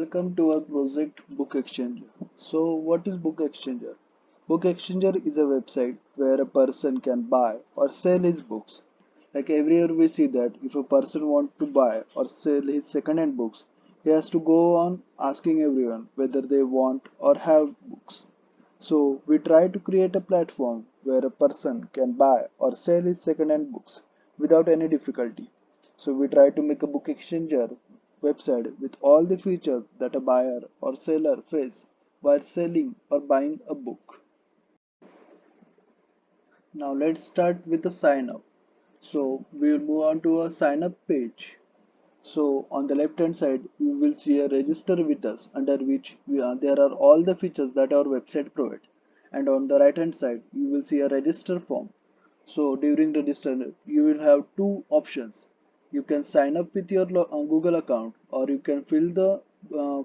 Welcome to our project Book Exchanger. So, what is Book Exchanger? Book Exchanger is a website where a person can buy or sell his books. Like every year, we see that if a person wants to buy or sell his second-hand books, he has to go on asking everyone whether they want or have books. So, we try to create a platform where a person can buy or sell his second-hand books without any difficulty. So, we try to make a book exchanger website with all the features that a buyer or seller face while selling or buying a book. Now, let's start with the sign up. So, we will move on to a sign up page. So on the left hand side you will see a register with us under which there are all the features that our website provides, and on the right hand side you will see a register form. So during register you will have two options. You can sign up with your Google account, or you can fill the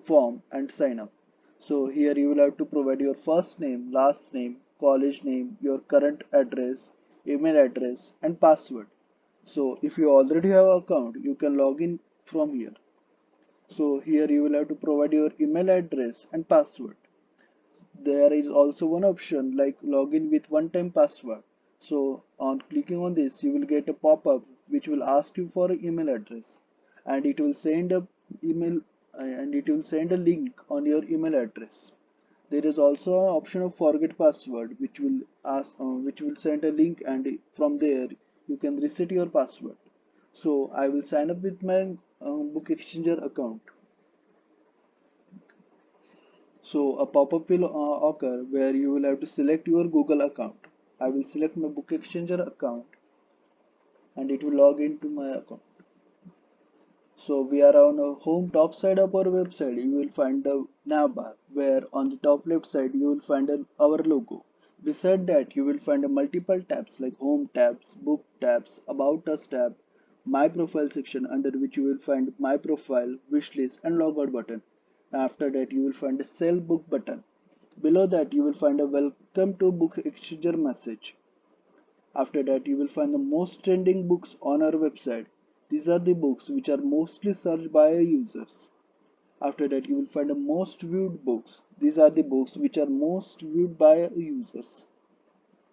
form and sign up. So here you will have to provide your first name, last name, college name, your current address, email address and password. So if you already have an account, you can log in from here. So here you will have to provide your email address and password. There is also one option like login with one-time password. So on clicking on this, you will get a pop-up which will ask you for an email address, and it will send a email and it will send a link on your email address. There is also an option of forget password which will send a link, and from there you can reset your password. So I will sign up with my Book Exchanger account. So a pop-up will occur where you will have to select your Google account. I will select my Book Exchanger account and it will log into my account. So we are on the home top side of our website. You will find the nav bar where on the top left side you will find our logo. Beside that you will find a multiple tabs like home tabs, book tabs, about us tab, my profile section under which you will find my profile, wishlist and logout button. After that you will find a sell book button. Below that you will find a welcome to Book Exchanger message. After that, you will find the most trending books on our website. These are the books which are mostly searched by our users. After that, you will find the most viewed books. These are the books which are most viewed by our users.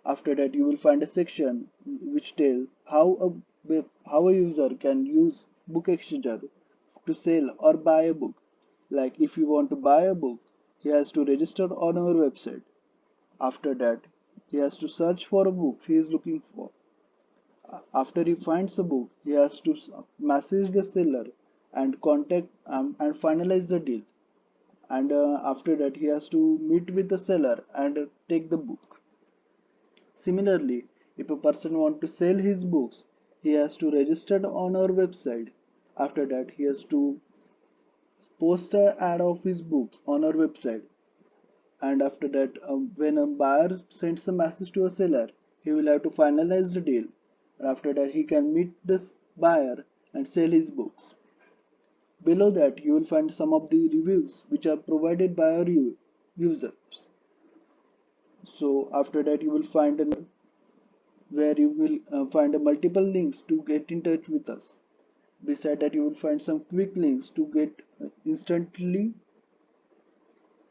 After that, you will find a section which tells how a user can use Book Exchanger to sell or buy a book. Like if you want to buy a book, he has to register on our website. After that, he has to search for a book he is looking for. After he finds a book, he has to message the seller and contact and finalize the deal. And after that, he has to meet with the seller and take the book. Similarly, if a person wants to sell his books, he has to register on our website. After that, he has to post an ad of his books on our website. And after that, when a buyer sends a message to a seller, he will have to finalize the deal. And after that, he can meet this buyer and sell his books. Below that, you will find some of the reviews which are provided by our users. So after that, you will find where you will find a multiple links to get in touch with us. Beside that, you will find some quick links to get instantly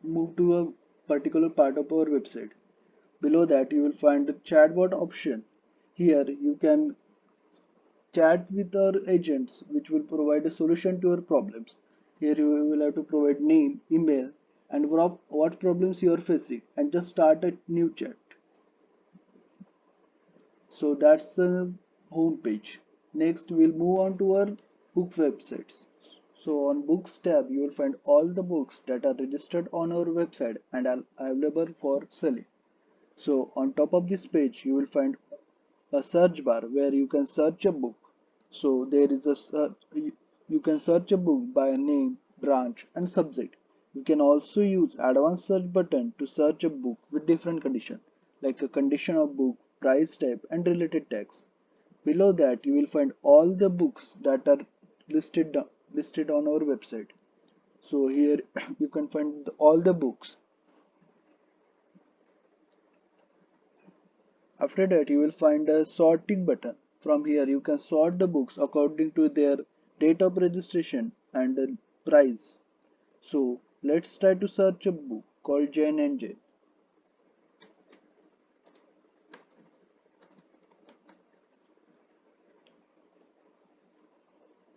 move to a particular part of our website. Below that, you will find the chatbot option. Here, you can chat with our agents, which will provide a solution to your problems. Here, you will have to provide name, email, and what problems you are facing, and just start a new chat. So that's the home page. Next, we'll move on to our book websites. So on books tab, you will find all the books that are registered on our website and are available for selling. So on top of this page, you will find a search bar where you can search a book. So there is a you can search a book by name, branch, and subject. You can also use advanced search button to search a book with different condition, like a condition of book, price type, and related tags. Below that, you will find all the books that are listed on our website. So here you can find all the books. After that, you will find a sorting button. From here, you can sort the books according to their date of registration and the price. So let's try to search a book called Jane and Jane.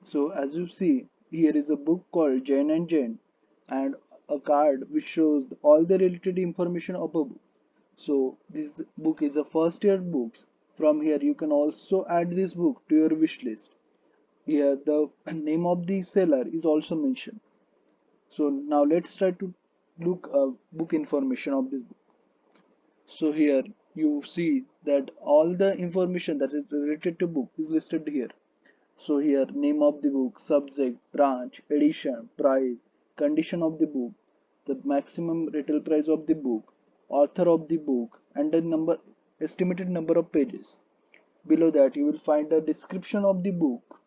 So as you see, here is a book called Jane and Jane and a card which shows all the related information of a book. So this book is a first year books. From here you can also add this book to your wish list. Here the name of the seller is also mentioned. So now let's try to look book information of this book. So here you see that all the information that is related to book is listed here. So here name of the book, subject, branch, edition, price, condition of the book, the maximum retail price of the book, author of the book, and the estimated number of pages. Below that you will find a description of the book.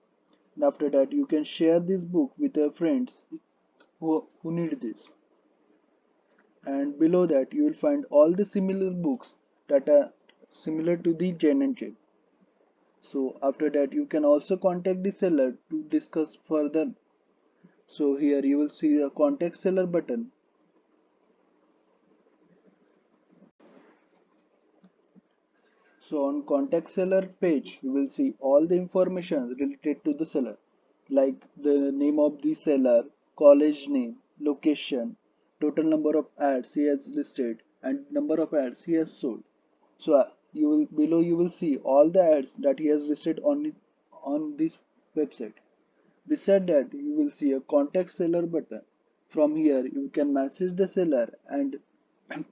And after that you can share this book with your friends who need this. And below that you will find all the similar books that are similar to the Jane and Jane. So after that you can also contact the seller to discuss further. So here you will see a contact seller button. So on contact seller page you will see all the information related to the seller, like the name of the seller, college name, location, total number of ads he has listed, and number of ads he has sold. So you will below you will see all the ads that he has listed on this website. Beside that, you will see a contact seller button. From here, you can message the seller and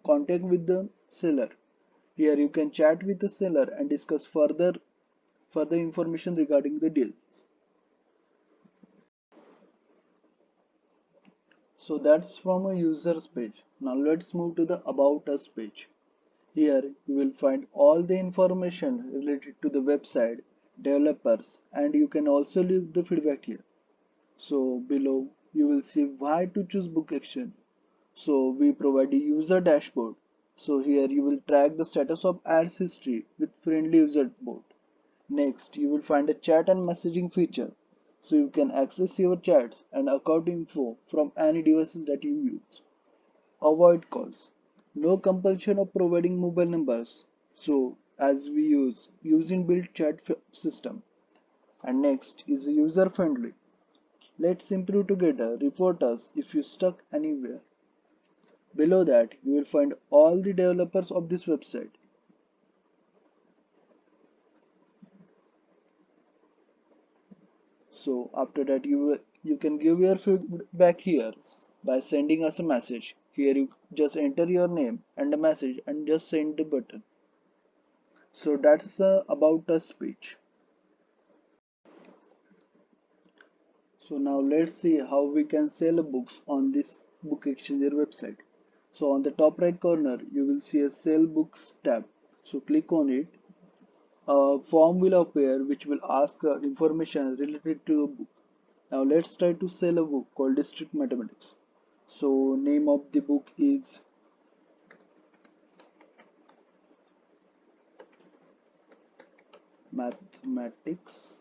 contact with the seller. Here, you can chat with the seller and discuss further information regarding the deal. So that's from a user's page. Now let's move to the About Us page. Here, you will find all the information related to the website, developers, and you can also leave the feedback here. So below you will see why to choose book action. So we provide a user dashboard. So here you will track the status of ads history with friendly user board. Next you will find a chat and messaging feature. So you can access your chats and account info from any devices that you use. Avoid calls. No compulsion of providing mobile numbers. So as we use using built chat system. And next is user friendly. Let's improve together. Report us if you stuck anywhere. Below that, you will find all the developers of this website. So after that, you can give your feedback here by sending us a message. Here you just enter your name and a message and just send the button. So that's about us page. So now let's see how we can sell books on this book exchanger website. So on the top right corner, you will see a sell books tab. So click on it. A form will appear which will ask information related to a book. Now let's try to sell a book called District Mathematics. So name of the book is Mathematics.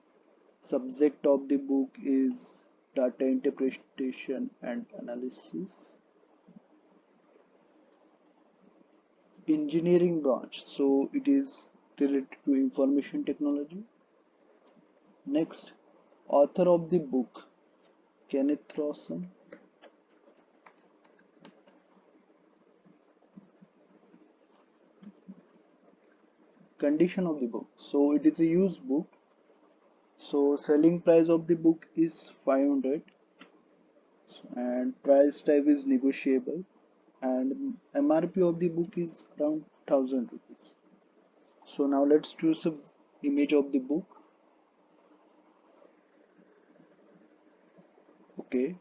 Subject of the book is Data Interpretation and Analysis. Engineering branch. So it is related to information technology. Next, author of the book Kenneth Rawson. Condition of the book. So it is a used book. So selling price of the book is 500 and price type is negotiable and MRP of the book is around 1000 rupees. So now let's choose a image of the book. Okay.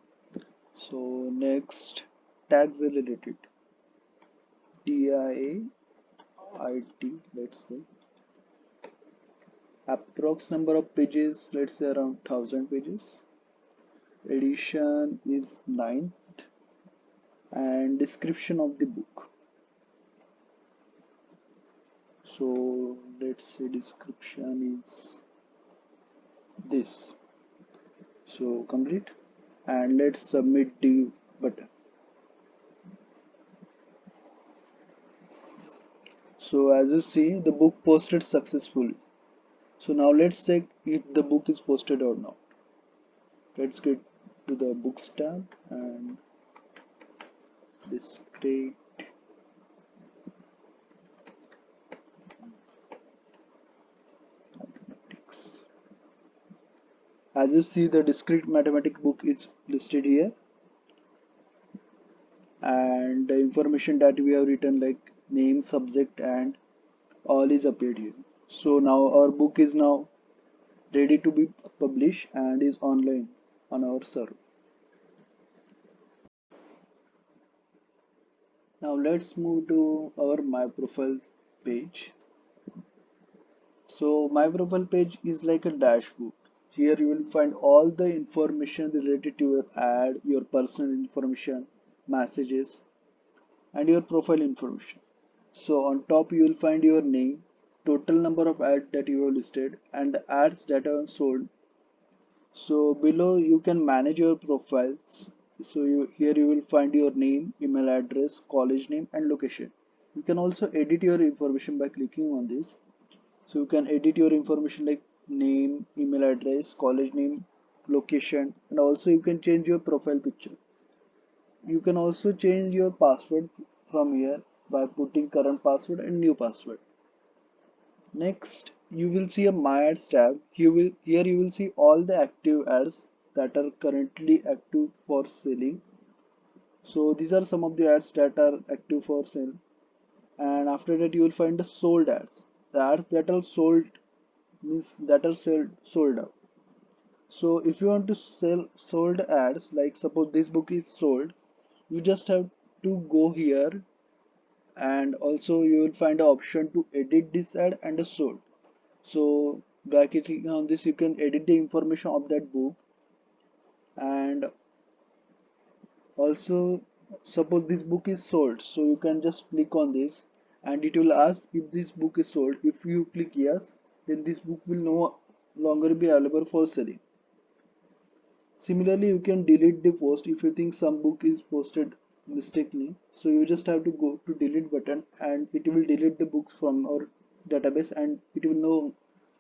So next tags related DIA IT, let's say approx number of pages, let's say around 1000 pages. Edition is 9th and description of the book. So let's say description is this. So complete and let's submit the button. So as you see, the book posted successfully. So now let's check if the book is posted or not. Let's get to the books tab and discrete mathematics. As you see, the discrete mathematics book is listed here, and the information that we have written like name, subject, and all is appeared here. So now our book is now ready to be published and is online on our server. Now let's move to our my profile page. So my profile page is like a dashboard. Here you will find all the information related to your ad, your personal information, messages, and your profile information. So on top you will find your name, total number of ads that you have listed, and the ads that are sold. So below you can manage your profiles. So here you will find your name, email address, college name, and location. You can also edit your information by clicking on this. So you can edit your information like name, email address, college name, location, and also you can change your profile picture. You can also change your password from here by putting current password and new password. Next, you will see a My Ads tab. Here you will see all the active ads that are currently active for selling. So these are some of the ads that are active for sale. And after that, you will find the sold ads. The ads that are sold means that are sold out. So if you want to sell sold ads, like suppose this book is sold, you just have to go here, and also you will find the option to edit this ad and the sold. So by clicking on this, you can edit the information of that book, and also suppose this book is sold, so you can just click on this and it will ask if this book is sold. If you click yes, then this book will no longer be available for selling. Similarly, you can delete the post if you think some book is posted mistakenly. So you just have to go to delete button and it will delete the books from our database and it will no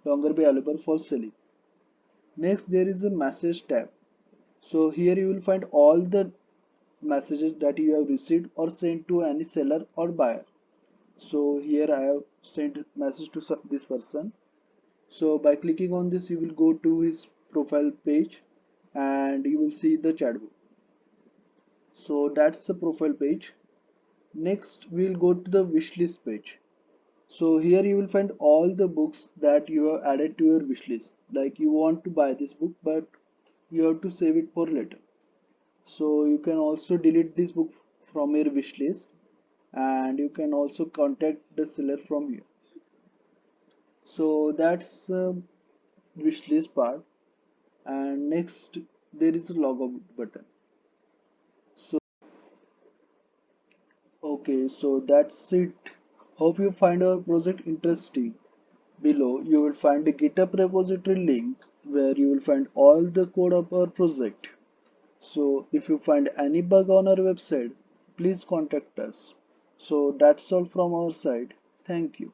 longer be available for selling. Next, there is a message tab. So here you will find all the messages that you have received or sent to any seller or buyer. So here I have sent message to this person. So by clicking on this, you will go to his profile page and you will see the chatbot. So that's the profile page. Next, we'll go to the wishlist page. So here you will find all the books that you have added to your wishlist. Like you want to buy this book, but you have to save it for later. So you can also delete this book from your wishlist, and you can also contact the seller from here. So that's wishlist part. And next there is a logout button. So okay, so that's it. Hope you find our project interesting. Below you will find a GitHub repository link where you will find all the code of our project. So if you find any bug on our website, please contact us. So that's all from our side. Thank you.